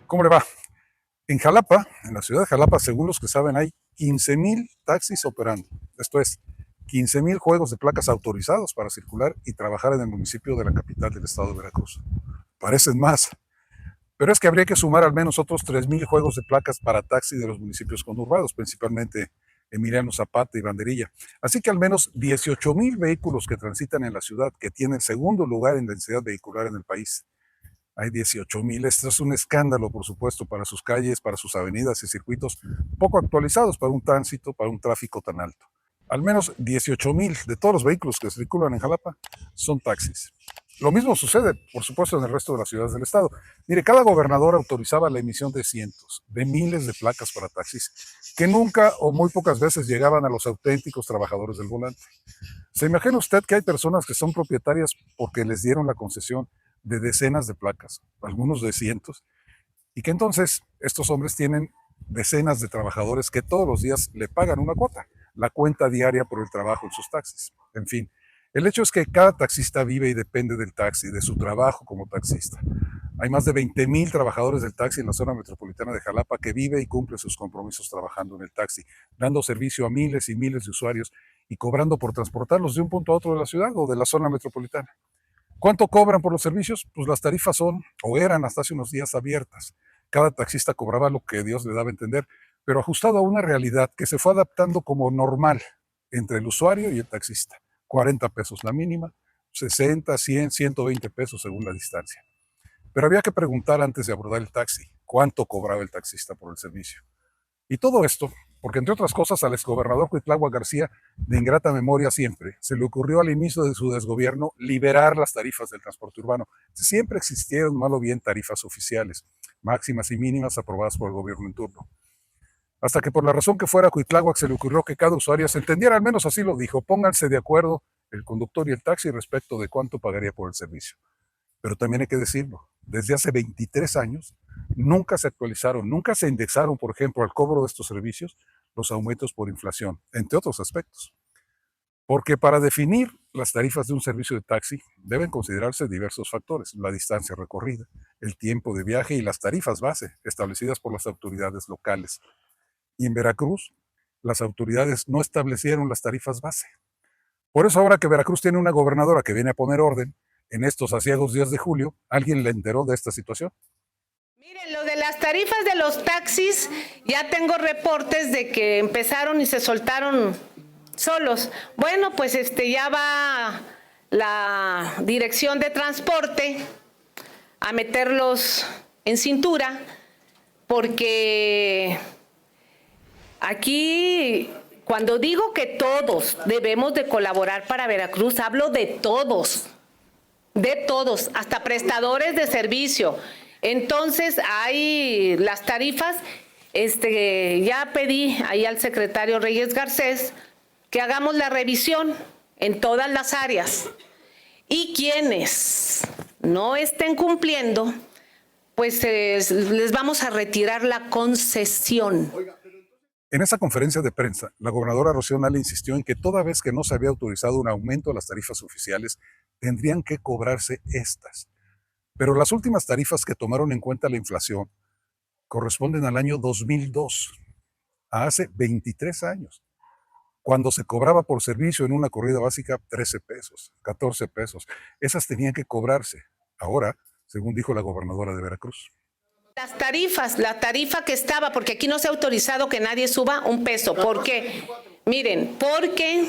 ¿Cómo le va? En Jalapa, en la ciudad de Jalapa, según los que saben, hay 15,000 taxis operando. Esto es, 15,000 juegos de placas autorizados para circular y trabajar en el municipio de la capital del estado de Veracruz. Parecen más, pero es que habría que sumar al menos otros 3,000 juegos de placas para taxi de los municipios conurbados, principalmente Emiliano Zapata y Banderilla. Así que al menos 18,000 vehículos que transitan en la ciudad, que tiene el segundo lugar en densidad vehicular en el país. Hay 18,000. Esto es un escándalo, por supuesto, para sus calles, para sus avenidas y circuitos poco actualizados para un tránsito, para un tráfico tan alto. Al menos 18,000 de todos los vehículos que circulan en Jalapa son taxis. Lo mismo sucede, por supuesto, en el resto de las ciudades del estado. Mire, cada gobernador autorizaba la emisión de cientos, de miles de placas para taxis, que nunca o muy pocas veces llegaban a los auténticos trabajadores del volante. ¿Se imagina usted que hay personas que son propietarias porque les dieron la concesión de decenas de placas, algunos de cientos, y que entonces estos hombres tienen decenas de trabajadores que todos los días le pagan una cuota, la cuenta diaria por el trabajo en sus taxis? En fin, el hecho es que cada taxista vive y depende del taxi, de su trabajo como taxista. Hay más de 20,000 trabajadores del taxi en la zona metropolitana de Jalapa que vive y cumple sus compromisos trabajando en el taxi, dando servicio a miles y miles de usuarios y cobrando por transportarlos de un punto a otro de la ciudad o de la zona metropolitana. ¿Cuánto cobran por los servicios? Pues las tarifas son, o eran hasta hace unos días, abiertas. Cada taxista cobraba lo que Dios le daba a entender, pero ajustado a una realidad que se fue adaptando como normal entre el usuario y el taxista. 40 pesos la mínima, 60, 100, 120 pesos según la distancia. Pero había que preguntar antes de abordar el taxi, ¿cuánto cobraba el taxista por el servicio? Y todo esto, porque entre otras cosas al exgobernador Cuitlagua García, de ingrata memoria siempre, se le ocurrió al inicio de su desgobierno liberar las tarifas del transporte urbano. Siempre existieron, mal o bien, tarifas oficiales, máximas y mínimas aprobadas por el gobierno en turno. Hasta que por la razón que fuera, Cuitláhuac se le ocurrió que cada usuario se entendiera, al menos así lo dijo, pónganse de acuerdo el conductor y el taxi respecto de cuánto pagaría por el servicio. Pero también hay que decirlo, desde hace 23 años nunca se actualizaron, nunca se indexaron, por ejemplo, al cobro de estos servicios, los aumentos por inflación, entre otros aspectos. Porque para definir las tarifas de un servicio de taxi deben considerarse diversos factores: la distancia recorrida, el tiempo de viaje y las tarifas base establecidas por las autoridades locales. Y en Veracruz, las autoridades no establecieron las tarifas base. Por eso ahora que Veracruz tiene una gobernadora que viene a poner orden, en estos aciagos días de julio, ¿alguien le enteró de esta situación? Miren, lo de las tarifas de los taxis, ya tengo reportes de que empezaron y se soltaron solos. Bueno, pues ya va la Dirección de Transporte a meterlos en cintura, porque aquí, cuando digo que todos debemos de colaborar para Veracruz, hablo de todos, hasta prestadores de servicio. Entonces, hay las tarifas, ya pedí ahí al secretario Reyes Garcés que hagamos la revisión en todas las áreas, y quienes no estén cumpliendo, pues les vamos a retirar la concesión. En esa conferencia de prensa, la gobernadora Rocío Nale insistió en que toda vez que no se había autorizado un aumento a las tarifas oficiales, tendrían que cobrarse estas. Pero las últimas tarifas que tomaron en cuenta la inflación corresponden al año 2002, a hace 23 años, cuando se cobraba por servicio en una corrida básica 13 pesos, 14 pesos. Esas tenían que cobrarse. Ahora, según dijo la gobernadora de Veracruz, las tarifas, la tarifa que estaba, porque aquí no se ha autorizado que nadie suba un peso. ¿Por qué? Miren, porque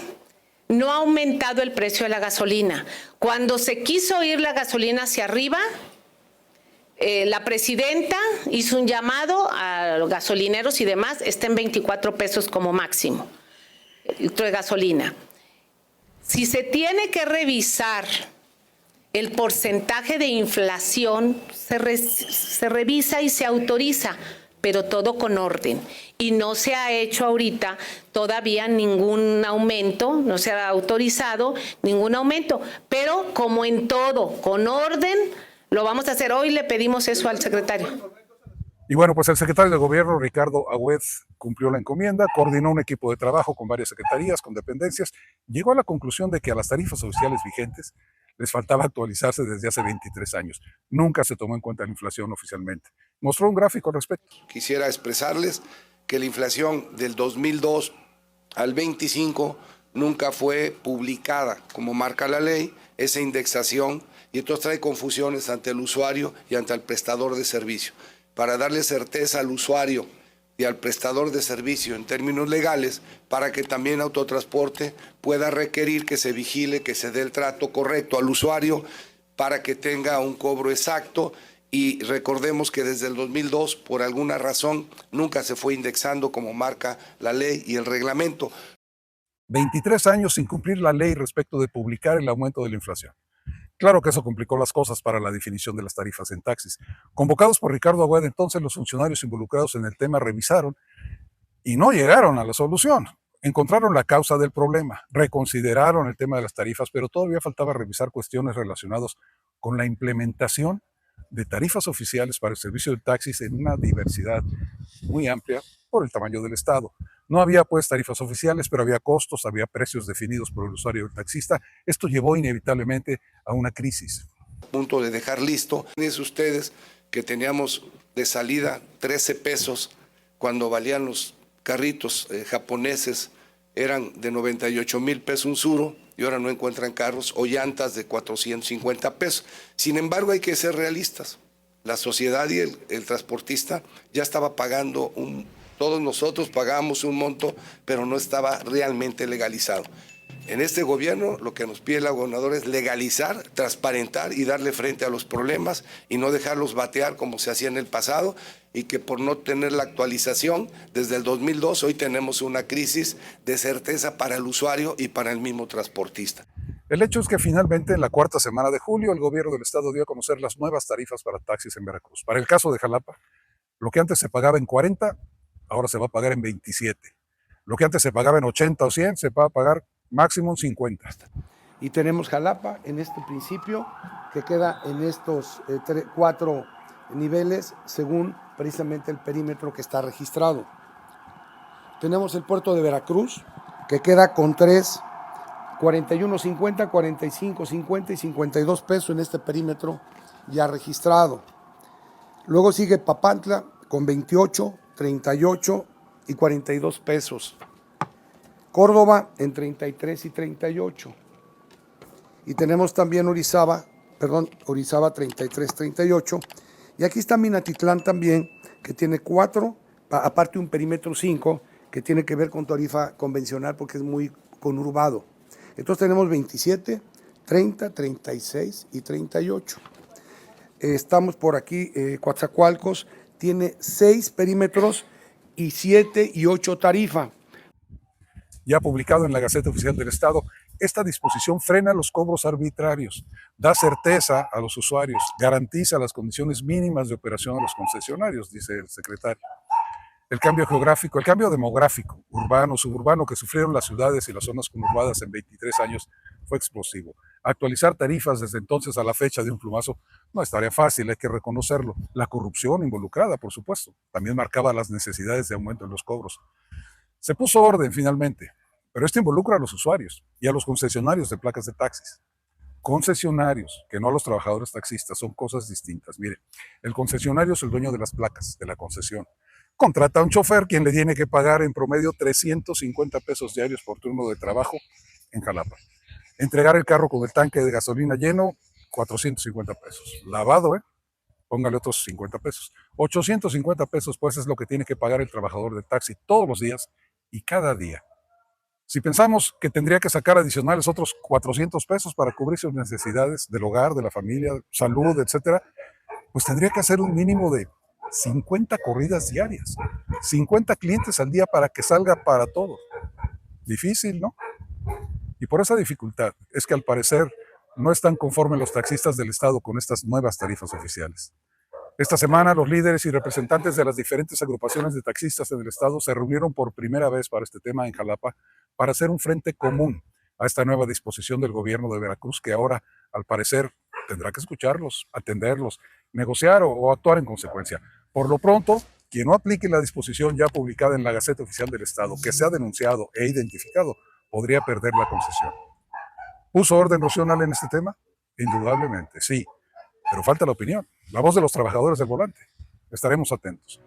no ha aumentado el precio de la gasolina. Cuando se quiso ir la gasolina hacia arriba, la presidenta hizo un llamado a los gasolineros y demás, está en 24 pesos como máximo el litro de gasolina. Si se tiene que revisar el porcentaje de inflación, se revisa y se autoriza, pero todo con orden. Y no se ha hecho ahorita todavía ningún aumento, no se ha autorizado ningún aumento, pero como en todo, con orden, lo vamos a hacer. Hoy le pedimos eso al secretario. Y bueno, pues el secretario de Gobierno, Ricardo Agüed, cumplió la encomienda, coordinó un equipo de trabajo con varias secretarías, con dependencias, llegó a la conclusión de que a las tarifas oficiales vigentes les faltaba actualizarse desde hace 23 años. Nunca se tomó en cuenta la inflación oficialmente. Mostró un gráfico al respecto. Quisiera expresarles que la inflación del 2002 al 25 nunca fue publicada como marca la ley, esa indexación, y entonces trae confusiones ante el usuario y ante el prestador de servicio. Para darle certeza al usuario y al prestador de servicio en términos legales, para que también Autotransporte pueda requerir que se vigile, que se dé el trato correcto al usuario, para que tenga un cobro exacto. Y recordemos que desde el 2002, por alguna razón, nunca se fue indexando como marca la ley y el reglamento. 23 años sin cumplir la ley respecto de publicar el aumento de la inflación. Claro que eso complicó las cosas para la definición de las tarifas en taxis. Convocados por Ricardo Agüed, entonces los funcionarios involucrados en el tema revisaron y no llegaron a la solución. Encontraron la causa del problema, reconsideraron el tema de las tarifas, pero todavía faltaba revisar cuestiones relacionadas con la implementación de tarifas oficiales para el servicio de taxis en una diversidad muy amplia por el tamaño del Estado. No había pues tarifas oficiales, pero había costos, había precios definidos por el usuario y el taxista. Esto llevó inevitablemente a una crisis. Punto de dejar listo. Fíjense ustedes que teníamos de salida 13 pesos cuando valían los carritos japoneses, eran de 98,000 pesos un Suro, y ahora no encuentran carros o llantas de 450 pesos. Sin embargo, hay que ser realistas. La sociedad y el transportista ya estaba pagando todos nosotros pagábamos un monto, pero no estaba realmente legalizado. En este gobierno lo que nos pide la gobernadora es legalizar, transparentar y darle frente a los problemas y no dejarlos batear como se hacía en el pasado, y que por no tener la actualización desde el 2002 hoy tenemos una crisis de certeza para el usuario y para el mismo transportista. El hecho es que finalmente en la cuarta semana de julio el gobierno del estado dio a conocer las nuevas tarifas para taxis en Veracruz. Para el caso de Jalapa, lo que antes se pagaba en 40, ahora se va a pagar en 27. Lo que antes se pagaba en 80 o 100, se va a pagar máximo en 50. Y tenemos Jalapa en este principio, que queda en estos 4 niveles, según precisamente el perímetro que está registrado. Tenemos el puerto de Veracruz, que queda con 3, 41.50, 45.50 y 52 pesos en este perímetro ya registrado. Luego sigue Papantla con 28, 38 y 42 pesos. Córdoba en 33 y 38. Y tenemos también Orizaba 33, 38. Y aquí está Minatitlán también, que tiene 4, aparte un perímetro 5, que tiene que ver con tarifa convencional porque es muy conurbado. Entonces tenemos 27, 30, 36 y 38. Estamos por aquí, Coatzacoalcos tiene 6 perímetros y 7 y 8 tarifa. Ya publicado en la Gaceta Oficial del Estado, esta disposición frena los cobros arbitrarios, da certeza a los usuarios, garantiza las condiciones mínimas de operación a los concesionarios, dice el secretario. El cambio geográfico, el cambio demográfico, urbano, suburbano, que sufrieron las ciudades y las zonas conurbadas en 23 años fue explosivo. Actualizar tarifas desde entonces a la fecha de un plumazo no es tarea fácil, hay que reconocerlo. La corrupción involucrada, por supuesto, también marcaba las necesidades de aumento en los cobros. Se puso orden finalmente, pero esto involucra a los usuarios y a los concesionarios de placas de taxis. Concesionarios, que no a los trabajadores taxistas, son cosas distintas. Mire, el concesionario es el dueño de las placas, de la concesión. Contrata a un chofer quien le tiene que pagar en promedio 350 pesos diarios por turno de trabajo en Jalapa. Entregar el carro con el tanque de gasolina lleno, 450 pesos. Lavado, póngale otros 50 pesos. 850 pesos, pues, es lo que tiene que pagar el trabajador del taxi todos los días y cada día. Si pensamos que tendría que sacar adicionales otros 400 pesos para cubrir sus necesidades del hogar, de la familia, salud, etcétera, pues tendría que hacer un mínimo de 50 corridas diarias, 50 clientes al día para que salga para todos. Difícil, ¿no? Y por esa dificultad es que al parecer no están conformes los taxistas del Estado con estas nuevas tarifas oficiales. Esta semana los líderes y representantes de las diferentes agrupaciones de taxistas en el Estado se reunieron por primera vez para este tema en Jalapa para hacer un frente común a esta nueva disposición del gobierno de Veracruz, que ahora, al parecer, tendrá que escucharlos, atenderlos, negociar o actuar en consecuencia. Por lo pronto, quien no aplique la disposición ya publicada en la Gaceta Oficial del Estado, que sea denunciado e identificado, podría perder la concesión. ¿Puso orden Rocío Nale en este tema? Indudablemente, sí. Pero falta la opinión, la voz de los trabajadores del volante. Estaremos atentos.